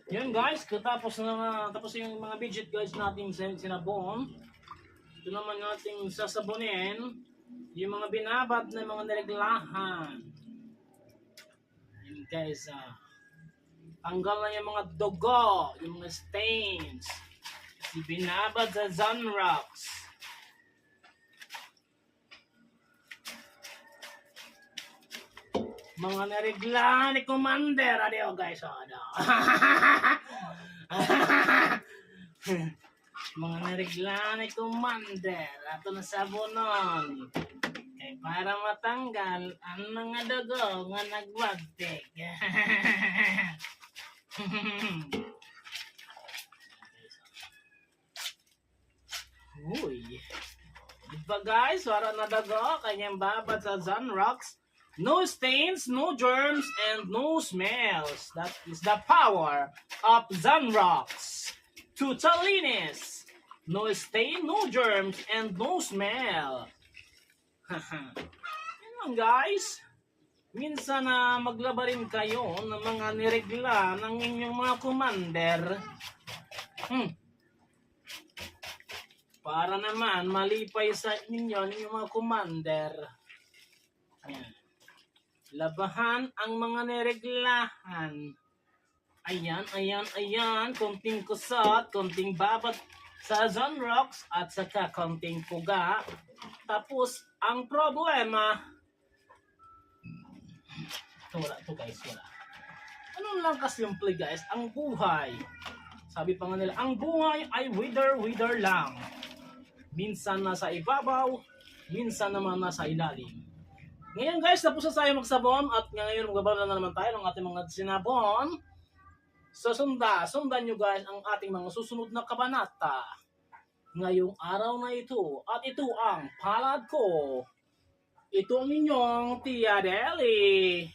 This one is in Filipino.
Yun guys, tapos yung mga budget guys natin sinabon. Ito naman natin sasabonin yung mga binabad na mga nireglahan. Yun guys, tanggal na yung mga dugo, yung mga stains. Binabad sa Sunrocks. Mga nareglahan ni Commander. Adiyo guys. Mga nareglahan ni Commander. Ato na sabonon. Para matanggal ang mga dugo nga nagwagtik. Uy. Diba guys? Wala na dugo. Kanyang babad sa Sunrocks. No stains, no germs, and no smells. That is the power of Sunrocks. Total linis. No stain, no germs, and no smell. Yan lang guys. Minsan na maglaba rin kayo ng mga niregla ng inyong mga commander. Para naman malipay sa inyo ng mga commander. Ayan. Labahan ang mga nireglahan. Ayan. Konting kusot, konting babad sa Sunrocks at saka konting puga. Tapos, ang problema, wala to guys, wala. Ano lang kasimple guys, ang buhay. Sabi pa nga nila, ang buhay ay wither lang. Minsan nasa ibabaw, minsan naman nasa ilalim. Ngayon guys, tapos na tayo magsabon at ngayon magbabala na naman tayo ng ating mga sinabon. So sundan nyo guys ang ating mga susunod na kabanata ngayong araw na ito. At ito ang palad ko. Ito ang inyong Tia Deli.